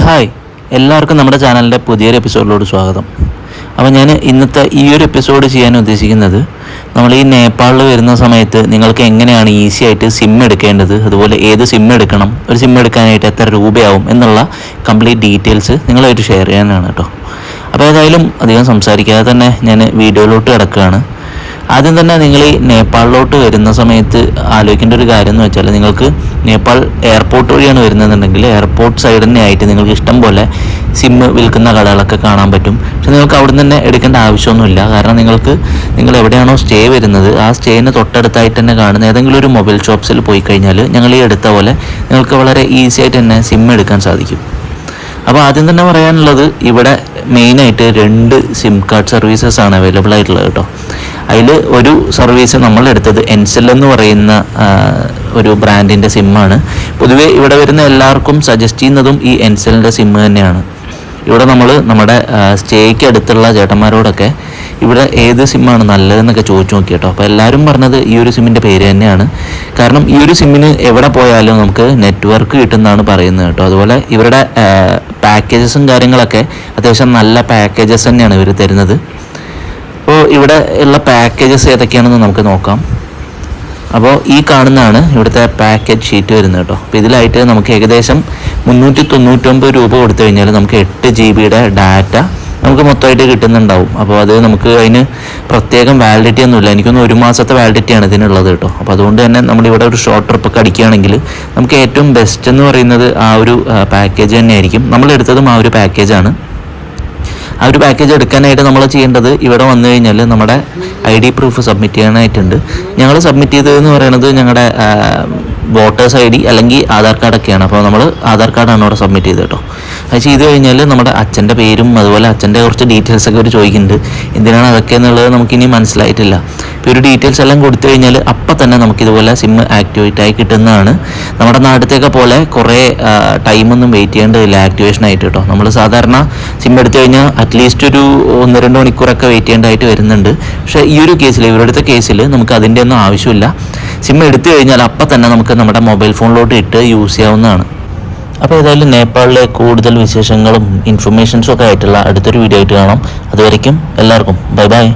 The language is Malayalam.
ഹായ്, എല്ലാവർക്കും നമ്മുടെ ചാനലിൻ്റെ പുതിയൊരു എപ്പിസോഡിലോട് സ്വാഗതം. അപ്പോൾ ഞാൻ ഇന്നത്തെ ഈ ഒരു എപ്പിസോഡ് ചെയ്യാൻ ഉദ്ദേശിക്കുന്നത്, നമ്മൾ ഈ നേപ്പാളിൽ വരുന്ന സമയത്ത് നിങ്ങൾക്ക് എങ്ങനെയാണ് ഈസി ആയിട്ട് സിം എടുക്കേണ്ടത്, അതുപോലെ ഏത് സിം എടുക്കണം, ഒരു സിം എടുക്കാനായിട്ട് എത്ര രൂപയാവും എന്നുള്ള കംപ്ലീറ്റ് ഡീറ്റെയിൽസ് നിങ്ങളായിട്ട് ഷെയർ ചെയ്യാനാണ് കേട്ടോ. അപ്പോൾ ഏതായാലും അധികം സംസാരിക്കാതെ തന്നെ ഞാൻ വീഡിയോയിലോട്ട് കിടക്കുകയാണ്. ആദ്യം തന്നെ നിങ്ങൾ ഈ നേപ്പാളിലോട്ട് വരുന്ന സമയത്ത് ആലോചിക്കേണ്ട ഒരു കാര്യം എന്ന് വെച്ചാൽ, നിങ്ങൾക്ക് നേപ്പാൾ എയർപോർട്ട് വഴിയാണ് വരുന്നതെന്നുണ്ടെങ്കിൽ എയർപോർട്ട് സൈഡ് തന്നെ ആയിട്ട് നിങ്ങൾക്ക് ഇഷ്ടം പോലെ സിം വിൽക്കുന്ന കടകളൊക്കെ കാണാൻ പറ്റും. പക്ഷെ നിങ്ങൾക്ക് അവിടെ നിന്ന് തന്നെ എടുക്കേണ്ട ആവശ്യമൊന്നുമില്ല. കാരണം നിങ്ങൾ എവിടെയാണോ സ്റ്റേ വരുന്നത് ആ സ്റ്റേന് തൊട്ടടുത്തായിട്ട് തന്നെ കാണുന്ന ഏതെങ്കിലും ഒരു മൊബൈൽ ഷോപ്സിൽ പോയി കഴിഞ്ഞാൽ ഞങ്ങൾ ഈ എടുത്ത പോലെ നിങ്ങൾക്ക് വളരെ ഈസി ആയിട്ട് തന്നെ സിം എടുക്കാൻ സാധിക്കും. അപ്പോൾ ആദ്യം തന്നെ പറയാനുള്ളത്, ഇവിടെ മെയിനായിട്ട് 2 സിം കാർഡ് സർവീസസ് ആണ് അവൈലബിൾ ആയിട്ടുള്ളത് കേട്ടോ. അതിൽ ഒരു സർവീസ് നമ്മൾ എടുത്തത് എൻസെൽ എന്ന് പറയുന്ന ഒരു ബ്രാൻഡിൻ്റെ സിമ്മാണ്. പൊതുവേ ഇവിടെ വരുന്ന എല്ലാവർക്കും സജസ്റ്റ് ചെയ്യുന്നതും ഈ എൻസെലിൻ്റെ സിം തന്നെയാണ്. ഇവിടെ നമ്മുടെ സ്റ്റേക്ക് അടുത്തുള്ള ചേട്ടന്മാരോടൊക്കെ ഇവിടെ ഏത് സിമ്മാണ് നല്ലതെന്നൊക്കെ ചോദിച്ചു നോക്കി കേട്ടോ. അപ്പോൾ എല്ലാവരും പറഞ്ഞത് ഈ ഒരു സിമ്മിൻ്റെ പേര് തന്നെയാണ്. കാരണം ഈ ഒരു സിമ്മിന് എവിടെ പോയാലും നമുക്ക് നെറ്റ്വർക്ക് കിട്ടുന്നതാണ് പറയുന്നത് കേട്ടോ. അതുപോലെ ഇവരുടെ പാക്കേജസും കാര്യങ്ങളൊക്കെ അത്യാവശ്യം നല്ല പാക്കേജസ് തന്നെയാണ് ഇവർ തരുന്നത്. അപ്പോൾ ഇവിടെ ഉള്ള പാക്കേജസ് ഏതൊക്കെയാണെന്ന് നമുക്ക് നോക്കാം. അപ്പോൾ ഈ കാണുന്നതാണ് ഇവിടുത്തെ പാക്കേജ് ഷീറ്റ് വരുന്നത് കേട്ടോ. അപ്പോൾ ഇതിലായിട്ട് നമുക്ക് ഏകദേശം 399 രൂപ കൊടുത്തു കഴിഞ്ഞാൽ നമുക്ക് 8 GB ഡാറ്റ നമുക്ക് മൊത്തമായിട്ട് കിട്ടുന്നുണ്ടാവും. അപ്പോൾ അത് നമുക്ക് അതിന് പ്രത്യേകം വാലിഡിറ്റി ഒന്നുമില്ല. എനിക്കൊന്ന് 1 മാസത്തെ വാലിഡിറ്റിയാണ് ഇതിനുള്ളത് കേട്ടോ. അപ്പോൾ അതുകൊണ്ട് തന്നെ നമ്മളിവിടെ ഒരു ഷോർട്ട് ട്രിപ്പൊക്കെ അടിക്കുകയാണെങ്കിൽ നമുക്ക് ഏറ്റവും ബെസ്റ്റ് എന്ന് പറയുന്നത് ആ ഒരു പാക്കേജ് തന്നെയായിരിക്കും. നമ്മളെടുത്തതും ആ ഒരു പാക്കേജാണ്. ആ ഒരു പാക്കേജ് എടുക്കാനായിട്ട് നമ്മൾ ചെയ്യേണ്ടത്, ഇവിടെ വന്നു കഴിഞ്ഞാൽ നമ്മുടെ ID പ്രൂഫ് സബ്മിറ്റ് ചെയ്യാനായിട്ടുണ്ട്. ഞങ്ങൾ സബ്മിറ്റ് ചെയ്തതെന്ന് പറയുന്നത് ഞങ്ങളുടെ വോട്ടേഴ്സ് ID അല്ലെങ്കിൽ ആധാർ കാർഡൊക്കെയാണ്. അപ്പോൾ നമ്മൾ ആധാർ കാർഡാണ് അവിടെ സബ്മിറ്റ് ചെയ്തത് കേട്ടോ. അത് ചെയ്ത് കഴിഞ്ഞാൽ നമ്മുടെ അച്ഛൻ്റെ പേരും അതുപോലെ അച്ഛൻ്റെ കുറച്ച് ഡീറ്റെയിൽസൊക്കെ അവർ ചോദിക്കുന്നുണ്ട്. എന്തിനാണ് അതൊക്കെ എന്നുള്ളത് നമുക്കിനി മനസ്സിലായിട്ടില്ല. ഇപ്പോൾ ഒരു ഡീറ്റെയിൽസ് എല്ലാം കൊടുത്തു കഴിഞ്ഞാൽ അപ്പം തന്നെ നമുക്കിതുപോലെ സിം ആക്ടിവേറ്റ് ആയി കിട്ടുന്നതാണ്. നമ്മുടെ നാട്ടിലത്തേക്കെ പോലെ കുറേ ടൈമൊന്നും വെയിറ്റ് ചെയ്യേണ്ടതില്ല ആക്ടിവേഷനായിട്ട് കേട്ടോ. നമ്മൾ സാധാരണ സിം എടുത്തു കഴിഞ്ഞാൽ അറ്റ്ലീസ്റ്റ് ഒരു 1-2 മണിക്കൂറൊക്കെ വെയിറ്റ് ചെയ്യേണ്ടതായിട്ട് വരുന്നുണ്ട്. പക്ഷേ ഈ ഒരു കേസിൽ, ഇവരുടെ കേസിൽ നമുക്ക് അതിൻ്റെ ഒന്നും ആവശ്യമില്ല. സിം എടുത്തു കഴിഞ്ഞാൽ അപ്പം തന്നെ നമുക്ക് നമ്മുടെ മൊബൈൽ ഫോണിലോട്ട് ഇട്ട് യൂസ് ചെയ്യാവുന്നതാണ്. അപ്പോൾ ഏതായാലും നേപ്പാളിലെ കൂടുതൽ വിശേഷങ്ങളും ഇൻഫർമേഷൻസും ഒക്കെ ആയിട്ടുള്ള അടുത്തൊരു വീഡിയോ ആയിട്ട് കാണാം. അതുവരയ്ക്കും എല്ലാവർക്കും ബൈ ബൈ.